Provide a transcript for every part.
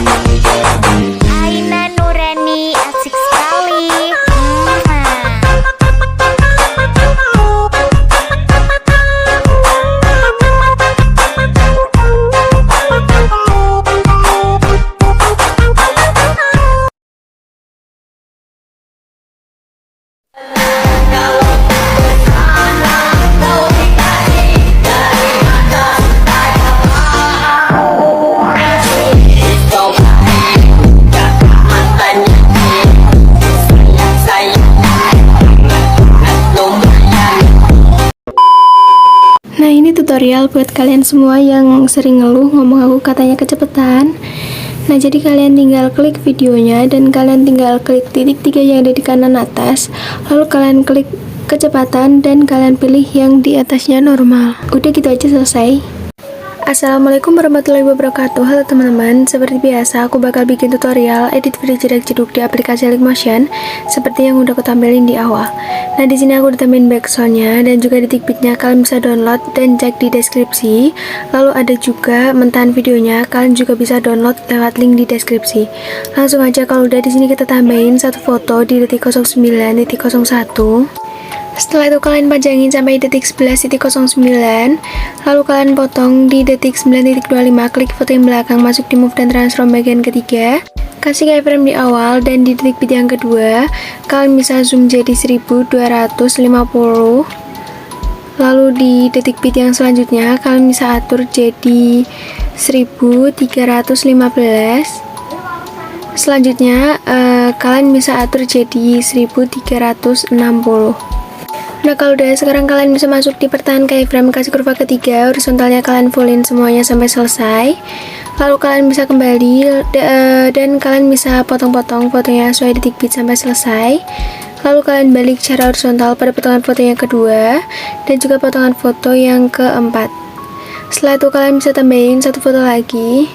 Aina Nurani asik sekali. Nah, ini tutorial buat kalian semua yang sering ngeluh ngomong aku katanya kecepatan. Nah, jadi kalian tinggal klik videonya dan kalian tinggal klik titik 3 yang ada di kanan atas. Lalu kalian klik kecepatan dan kalian pilih yang di atasnya normal. Udah gitu aja, selesai. Assalamualaikum warahmatullahi wabarakatuh. Halo teman-teman, seperti biasa aku bakal bikin tutorial edit video jedak-jeduk di aplikasi Linkmotion seperti yang udah aku tampilin di awal. Nah, di sini aku ditambahin backsoundnya dan juga detik beatnya, kalian bisa download dan cek di deskripsi. Lalu ada juga mentahan videonya, kalian juga bisa download lewat link di deskripsi. Langsung aja, kalau udah di sini kita tambahin satu foto di detik 09.01. Setelah itu kalian panjangin sampai detik 11.09, lalu kalian potong di detik 9.25, klik foto yang belakang, masuk di move dan transform bagian ketiga, kasih keyframe di awal, dan di detik beat yang kedua, kalian bisa zoom jadi 1250, lalu di detik beat yang selanjutnya, kalian bisa atur jadi 1315, selanjutnya kalian bisa atur jadi 1360. Nah, kalau udah sekarang kalian bisa masuk di pertahan keyframe, kasih kurva ketiga, horizontalnya kalian fullin semuanya sampai selesai. Lalu kalian bisa kembali dan kalian bisa potong-potong fotonya sesuai detik beat sampai selesai. Lalu kalian balik secara horizontal pada potongan foto yang kedua dan juga potongan foto yang keempat. Setelah itu kalian bisa tambahin satu foto lagi.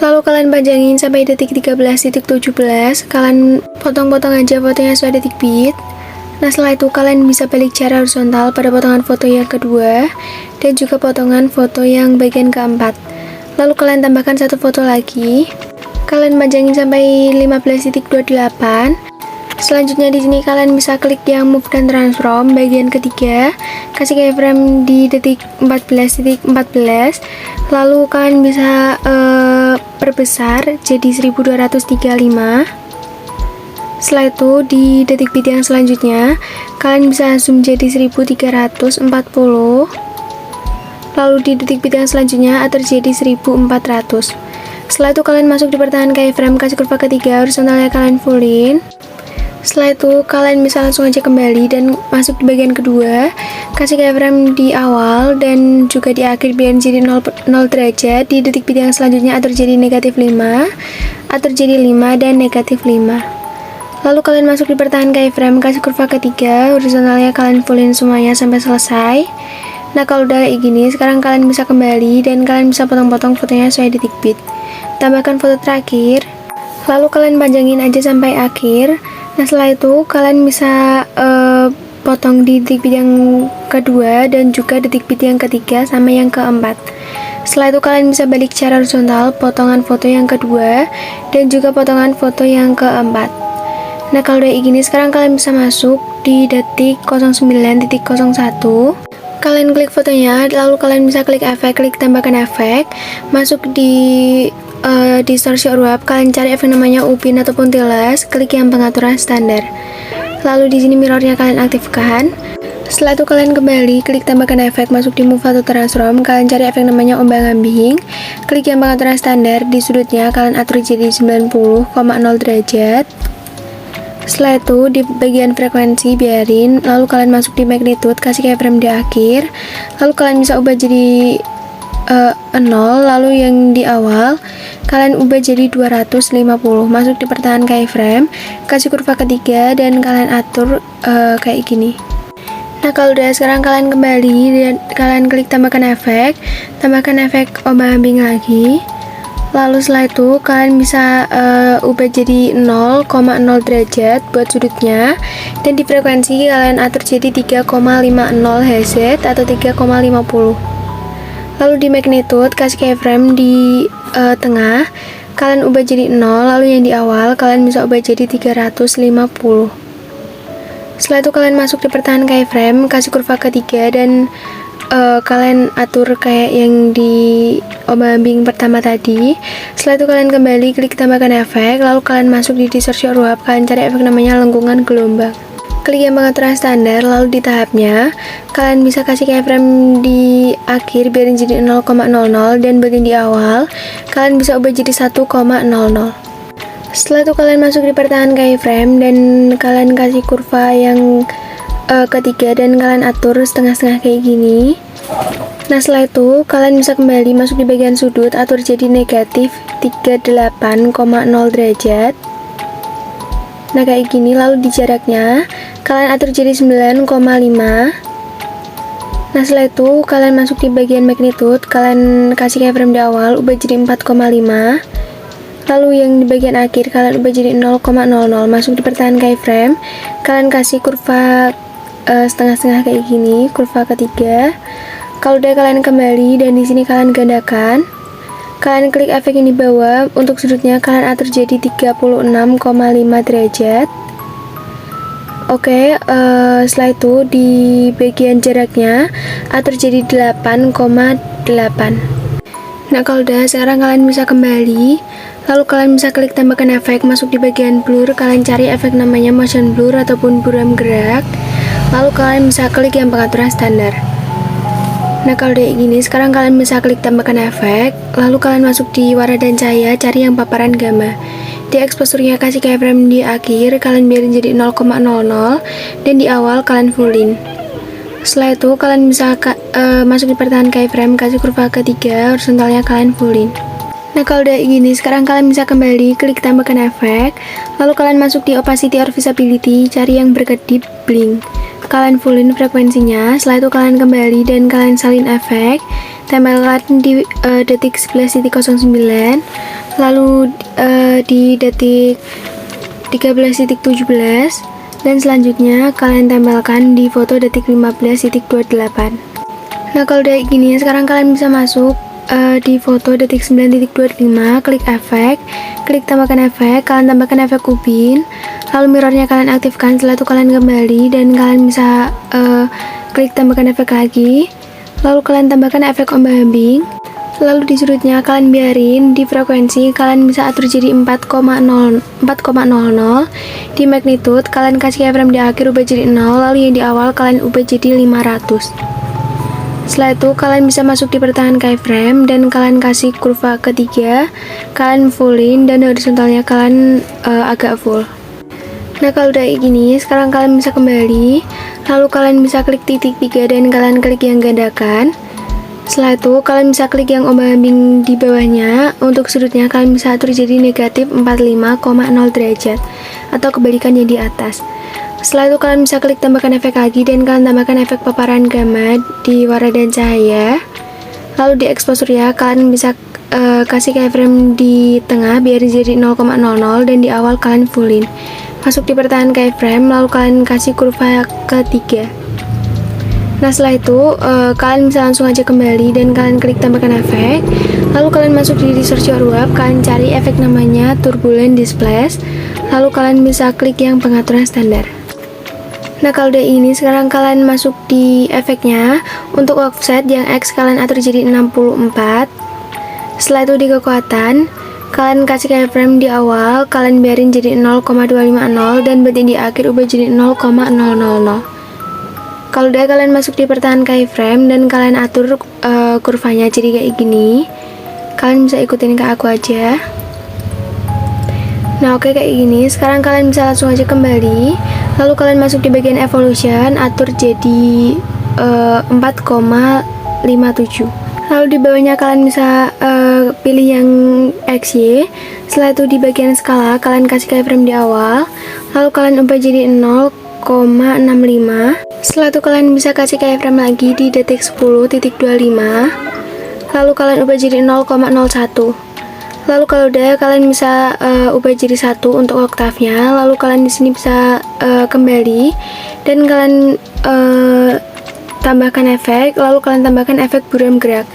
Lalu kalian panjangin sampai detik 13.17, kalian potong-potong aja fotonya sesuai detik beat. Nah, setelah itu kalian bisa balik secara horizontal pada potongan foto yang kedua dan juga potongan foto yang bagian keempat. Lalu kalian tambahkan satu foto lagi. Kalian panjangin sampai 15.28. Selanjutnya di sini kalian bisa klik yang move dan transform bagian ketiga, kasih keyframe di detik 14.14. Lalu kalian bisa perbesar jadi 1235. Setelah itu di detik beat yang selanjutnya kalian bisa zoom jadi 1340, lalu di detik beat yang selanjutnya atur jadi 1400. Setelah itu kalian masuk di pertahan keyframe, kasih kurva ketiga, horizontalnya kalian fullin. Setelah itu kalian bisa langsung aja kembali dan masuk di bagian kedua, kasih keyframe di awal dan juga di akhir biar jadi 0 derajat. Di detik beat yang selanjutnya atur jadi -5, atur jadi 5 dan -5. Lalu kalian masuk di pertahan keyframe, kasih kurva ketiga, horizontalnya kalian fullin semuanya sampai selesai. Nah, kalau udah kayak gini, sekarang kalian bisa kembali dan kalian bisa potong-potong fotonya sesuai detik beat. Tambahkan foto terakhir, lalu kalian panjangin aja sampai akhir. Nah, setelah itu kalian bisa potong di detik beat yang kedua dan juga detik beat yang ketiga sama yang keempat. Setelah itu kalian bisa balik secara horizontal potongan foto yang kedua dan juga potongan foto yang keempat. Nah, kalau udah gini, sekarang kalian bisa masuk di detik 09.01. Kalian klik fotonya, lalu kalian bisa klik efek, klik tambahkan efek, masuk di distortion uap, kalian cari efek namanya upin ataupun tiles, klik yang pengaturan standar. Lalu di sini mirrornya kalian aktifkan. Setelah itu kalian kembali, klik tambahkan efek, masuk di move atau transform, kalian cari efek namanya ombang-ambing, klik yang pengaturan standar, di sudutnya kalian atur jadi 90,0 derajat. Setelah itu di bagian frekuensi biarin, lalu kalian masuk di magnitude, kasih keyframe di akhir, lalu kalian bisa ubah jadi 0, lalu yang di awal kalian ubah jadi 250, masuk di pertahan keyframe, kasih kurva ketiga dan kalian atur kayak gini. Nah, kalau udah sekarang kalian kembali dan kalian klik tambahkan efek ombang-ambing lagi. Lalu setelah itu kalian bisa ubah jadi 0,0 derajat buat sudutnya, dan di frekuensi kalian atur jadi 3,50 Hz atau 3,50. Lalu di magnitude kasih keyframe di tengah, kalian ubah jadi 0, lalu yang di awal kalian bisa ubah jadi 350. Setelah itu kalian masuk di pertahanan keyframe, kasih kurva ketiga dan kalian atur kayak yang di ombang-ambing pertama tadi. Setelah itu kalian kembali klik tambahkan efek, lalu kalian masuk di distorsi uap, kalian cari efek namanya lengkungan gelombang. Klik yang pengaturan standar, lalu di tahapnya kalian bisa kasih keyframe di akhir biarin jadi 0,00 dan bagian di awal kalian bisa ubah jadi 1,00. Setelah itu kalian masuk di pertahanan keyframe dan kalian kasih kurva yang ketiga dan kalian atur setengah-setengah kayak gini. Nah setelah itu kalian bisa kembali masuk di bagian sudut, atur jadi negatif 38,0 derajat. Nah kayak gini, lalu di jaraknya kalian atur jadi 9,5. Nah setelah itu kalian masuk di bagian magnitude, kalian kasih keyframe di awal ubah jadi 4,5. Lalu yang di bagian akhir kalian ubah jadi 0,00. Masuk di pertahanan keyframe, kalian kasih kurva setengah-setengah kayak gini, kurva ketiga. Kalau udah kalian kembali dan di sini kalian gandakan, kalian klik efek yang di bawah, untuk sudutnya kalian atur jadi 36,5 derajat. Oke, setelah itu di bagian jaraknya atur jadi 8,8. Nah kalau udah, sekarang kalian bisa kembali, lalu kalian bisa klik tambahkan efek, masuk di bagian blur, kalian cari efek namanya motion blur ataupun buram gerak, lalu kalian bisa klik yang pengaturan standar. Nah kalau udah gini, sekarang kalian bisa klik tambahkan efek, lalu kalian masuk di warna dan cahaya, cari yang paparan gamma. Di exposure-nya kasih keyframe di akhir, kalian biarin jadi 0,00 dan di awal kalian fullin. Setelah itu kalian bisa masuk di pertahanan keyframe, kasih kurva ketiga, horizontalnya kalian fullin. Nah kalau udah gini, sekarang kalian bisa kembali klik tambahkan efek, lalu kalian masuk di opacity or visibility, cari yang berkedip blink, kalian fullin frekuensinya. Setelah itu kalian kembali dan kalian salin efek, tempelkan di detik 11.09, lalu di detik 13.17, dan selanjutnya kalian tempelkan di foto detik 15.28. Nah kalau udah gini, sekarang kalian bisa masuk di foto detik 9.25, klik efek, klik tambahkan efek, kalian tambahkan efek ubin, lalu mirrornya kalian aktifkan. Setelah itu kalian kembali dan kalian bisa klik tambahkan efek lagi, lalu kalian tambahkan efek ombang-ambing, lalu di sudutnya kalian biarin di frekuensi, kalian bisa atur jadi 4,00. Di magnitude kalian kasih keyframe di akhir ubah jadi 0, lalu yang di awal kalian ubah jadi 500. Setelah itu kalian bisa masuk di pertahanan keyframe dan kalian kasih kurva ketiga, kalian fullin dan horizontalnya kalian agak full. Nah kalau udah kayak gini, sekarang kalian bisa kembali, lalu kalian bisa klik titik 3 dan kalian klik yang gandakan. Setelah itu kalian bisa klik yang ombang-ambing di bawahnya, untuk sudutnya kalian bisa atur jadi negatif 45,0 derajat atau kebalikannya di atas. Setelah itu kalian bisa klik tambahkan efek lagi dan kalian tambahkan efek paparan gamma di warna dan cahaya. Lalu di exposure ya kalian bisa kasih keyframe di tengah biar jadi 0,00 dan di awal kalian fullin. Masuk di pertahanan keyframe, lalu kalian kasih kurva ketiga. Nah setelah itu kalian bisa langsung aja kembali dan kalian klik tambahkan efek, lalu kalian masuk di distorsi uap, kalian cari efek namanya turbulent displace, lalu kalian bisa klik yang pengaturan standar. Nah kalau udah ini, sekarang kalian masuk di efeknya, untuk offset yang X kalian atur jadi 64. Setelah itu di kekuatan kalian kasih keyframe di awal, kalian biarin jadi 0,250 dan bagian di akhir ubah jadi 0,000. Kalau udah kalian masuk di pertahanan keyframe dan kalian atur kurvanya jadi kayak gini, kalian bisa ikutin ke aku aja. Nah oke kayak gini, sekarang kalian bisa langsung aja kembali, lalu kalian masuk di bagian evolution, atur jadi 4,57. Lalu di bawahnya kalian bisa pilih yang XY. Setelah itu di bagian skala kalian kasih keyframe di awal, lalu kalian ubah jadi 0,65. Setelah itu kalian bisa kasih keyframe lagi di detik 10.25, lalu kalian ubah jadi 0,01. Lalu kalau udah kalian bisa ubah jadi 1 untuk oktavnya, lalu kalian di sini bisa kembali dan kalian tambahkan efek, lalu kalian tambahkan efek buram gerak.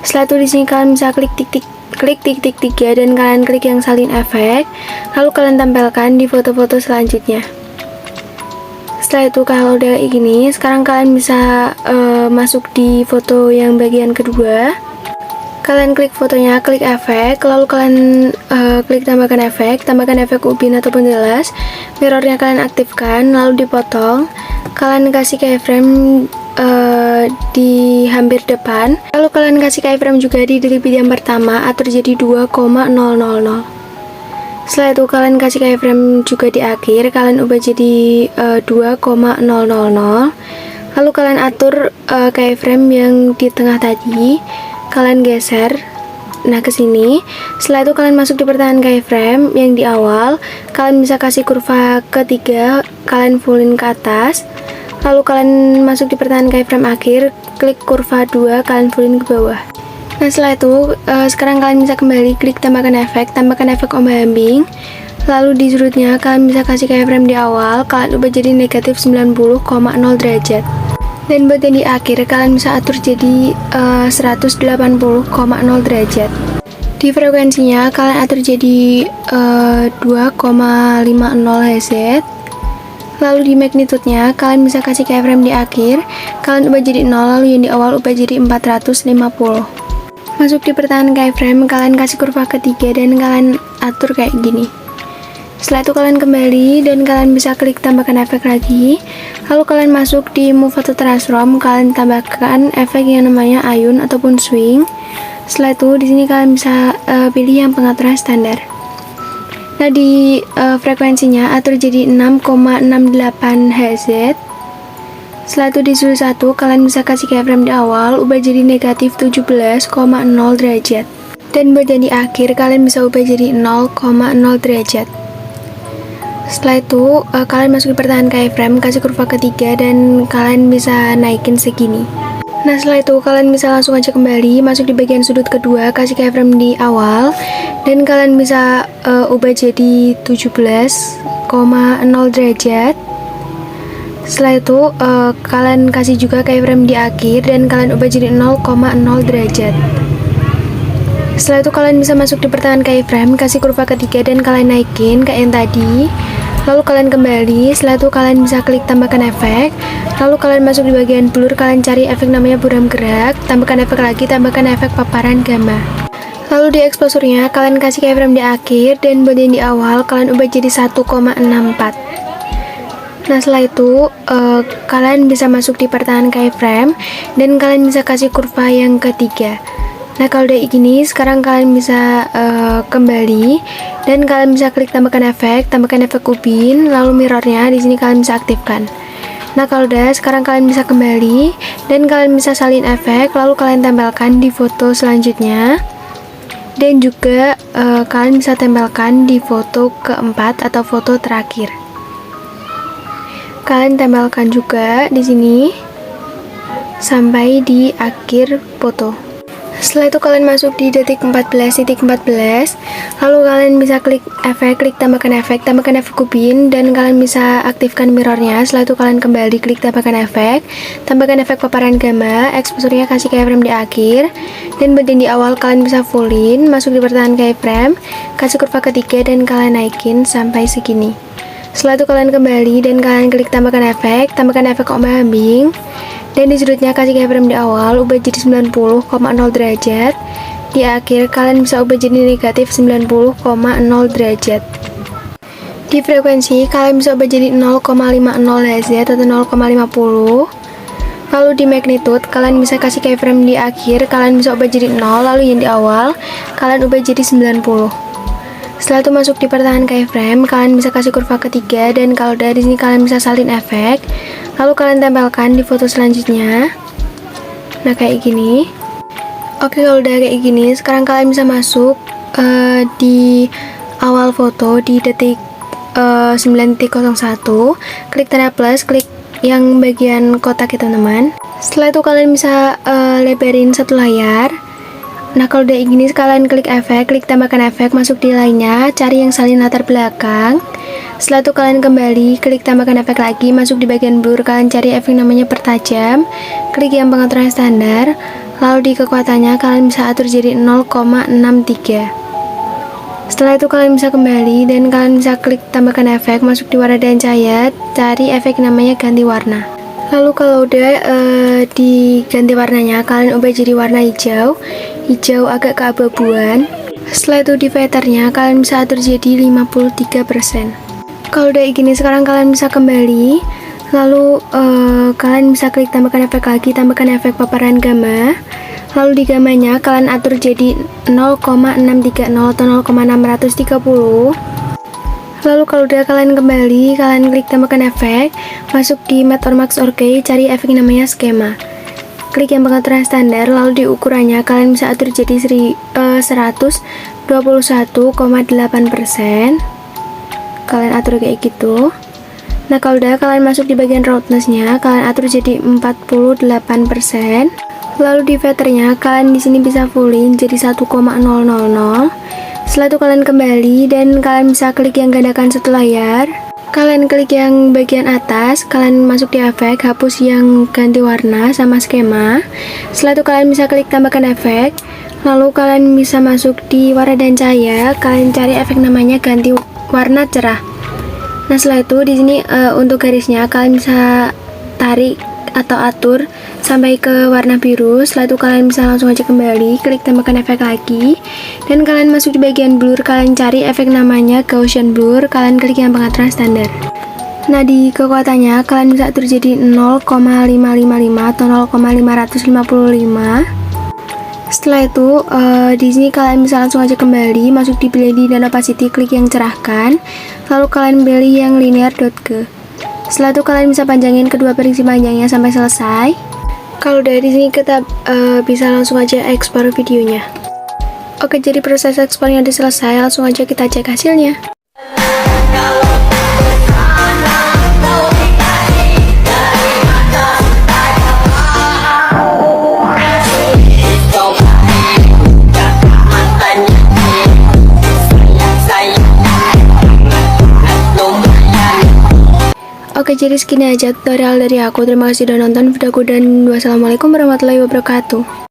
Setelah itu di sini kalian bisa klik titik klik titik 3 dan kalian klik yang salin efek, lalu kalian tempelkan di foto-foto selanjutnya. Setelah itu kalau udah kayak gini, sekarang kalian bisa masuk di foto yang bagian kedua. Kalian klik fotonya, klik efek, lalu kalian klik tambahkan efek ubin ataupun jelas. Mirrornya kalian aktifkan, lalu dipotong. Kalian kasih keyframe di hampir depan, lalu kalian kasih keyframe juga di detik yang pertama, atur jadi 2,000. Setelah itu kalian kasih keyframe juga di akhir, kalian ubah jadi 2,000. Lalu kalian atur keyframe yang di tengah tadi, kalian geser ke sini. Setelah itu kalian masuk di pertahanan keyframe yang di awal, kalian bisa kasih kurva ketiga, kalian fullin ke atas. Lalu kalian masuk di pertahanan keyframe akhir, klik kurva 2, kalian fullin ke bawah. Nah setelah itu, sekarang kalian bisa kembali klik tambahkan efek ombak ambing. Lalu di sudutnya kalian bisa kasih keyframe di awal, kalian ubah jadi negatif 90,0 derajat. Dan buat yang di akhir, kalian bisa atur jadi 180,0 derajat. Di frekuensinya, kalian atur jadi 2,50 Hz. Lalu di magnitude-nya, kalian bisa kasih keyframe di akhir, kalian ubah jadi 0, lalu yang di awal ubah jadi 450. Masuk di pertahanan keyframe, kalian kasih kurva ketiga dan kalian atur kayak gini. Setelah itu kalian kembali dan kalian bisa klik tambahkan efek lagi. Lalu kalian masuk di move atau transform, kalian tambahkan efek yang namanya ayun ataupun swing. Setelah itu di sini kalian bisa pilih yang pengaturan standar. Nah di frekuensinya atur jadi 6,68 Hz. Setelah itu di sudut 1 kalian bisa kasih keyframe di awal, ubah jadi negatif 17,0 derajat. Dan buat yang di akhir kalian bisa ubah jadi 0,0 derajat. Setelah itu kalian masuk di pertahanan keyframe, kasih kurva ketiga dan kalian bisa naikin segini. Nah setelah itu kalian bisa langsung aja kembali masuk di bagian sudut kedua, kasih keyframe di awal dan kalian bisa ubah jadi 17,0 derajat. Setelah itu kalian kasih juga keyframe di akhir dan kalian ubah jadi 0,0 derajat. Setelah itu kalian bisa masuk di pertahanan keyframe, kasih kurva ketiga dan kalian naikin kayak yang tadi. Lalu kalian kembali, setelah itu kalian bisa klik tambahkan efek. Lalu kalian masuk di bagian blur, kalian cari efek namanya buram gerak, tambahkan efek lagi, tambahkan efek paparan gamma. Lalu di exposure-nya kalian kasih keyframe di akhir dan buat yang di awal kalian ubah jadi 1,64. Nah setelah itu kalian bisa masuk di pertahanan keyframe dan kalian bisa kasih kurva yang ketiga. Nah kalau udah gini, sekarang kalian bisa kembali dan kalian bisa klik tambahkan efek ubin, lalu mirrornya di sini kalian bisa aktifkan. Nah kalau udah, sekarang kalian bisa kembali dan kalian bisa salin efek, lalu kalian tempelkan di foto selanjutnya dan juga kalian bisa tempelkan di foto keempat atau foto terakhir. Kalian tempelkan juga di sini sampai di akhir foto. Setelah itu kalian masuk di detik 14, lalu kalian bisa klik efek, klik tambahkan efek ubin dan kalian bisa aktifkan mirrornya. Setelah itu kalian kembali klik tambahkan efek paparan gamma, exposure-nya kasih keyframe di akhir dan bagian di awal kalian bisa fullin, masuk di pertahanan keyframe, kasih kurva ketiga dan kalian naikin sampai segini. Setelah itu kalian kembali dan kalian klik tambahkan efek ombak ambing. Dan di sudutnya kasih keyframe di awal, ubah jadi 90,0 derajat. Di akhir kalian bisa ubah jadi negatif 90,0 derajat. Di frekuensi kalian bisa ubah jadi 0,50 Hz atau 0,50. Lalu di magnitude kalian bisa kasih keyframe di akhir, kalian bisa ubah jadi 0, lalu yang di awal kalian ubah jadi 90. Setelah itu masuk di pertahanan keyframe, kalian bisa kasih kurva ketiga dan kalau udah di sini kalian bisa salin efek. Lalu kalian tempelkan di foto selanjutnya. Nah kayak gini. Oke kalau udah kayak gini, sekarang kalian bisa masuk di awal foto di detik 9.01. Klik tanda plus, klik yang bagian kotak ya teman-teman. Setelah itu kalian bisa lebarin satu layar. Nah kalau udah gini, kalian klik efek, klik tambahkan efek, masuk di lainnya, cari yang salin latar belakang. Setelah itu kalian kembali, klik tambahkan efek lagi, masuk di bagian blur, kalian cari efek namanya pertajam, klik yang pengaturan standar. Lalu di kekuatannya kalian bisa atur jadi 0,63. Setelah itu kalian bisa kembali dan kalian bisa klik tambahkan efek, masuk di warna dan cahaya, cari efek namanya ganti warna. Lalu kalau udah diganti warnanya, kalian ubah jadi warna hijau agak keabu-abuan. Setelah itu di filternya kalian bisa atur jadi 53%. Kalau udah gini, sekarang kalian bisa kembali. Lalu kalian bisa klik tambahkan efek lagi, tambahkan efek paparan gamma. Lalu di gamanya kalian atur jadi 0,630 atau 0,630. Lalu kalau udah kalian kembali, kalian klik tambahkan efek, masuk di Matte or Max or Key, cari efek namanya skema. Klik yang pengaturan standar, lalu di ukurannya kalian bisa atur jadi 121,8%. Kalian atur kayak gitu. Nah, kalau udah kalian masuk di bagian roughness-nya, kalian atur jadi 48%. Lalu di filternya kalian di sini bisa fullin jadi 1,000. Setelah itu kalian kembali dan kalian bisa klik yang gandakan satu layar. Kalian klik yang bagian atas, kalian masuk di efek, hapus yang ganti warna sama skema. Setelah itu kalian bisa klik tambahkan efek. Lalu kalian bisa masuk di warna dan cahaya, kalian cari efek namanya ganti warna cerah. Nah, setelah itu di sini untuk garisnya kalian bisa tarik atau atur sampai ke warna biru. Setelah itu kalian bisa langsung aja kembali, klik tambahkan efek lagi, dan kalian masuk di bagian blur, kalian cari efek namanya Gaussian blur, kalian klik yang pengaturan standar. Nah, di kekuatannya kalian bisa atur jadi 0,555 atau 0,555. Setelah itu di sini kalian bisa langsung aja kembali, masuk di blending dan opacity, klik yang cerahkan, lalu kalian pilih yang linear.g. Setelah itu kalian bisa panjangin kedua peringsing panjangnya sampai selesai. Kalau dari sini kita bisa langsung aja ekspor videonya. Oke, jadi proses ekspornya udah selesai, langsung aja kita cek hasilnya. Oke, jadi segini aja tutorial dari aku. Terima kasih udah nonton videoku dan wassalamualaikum warahmatullahi wabarakatuh.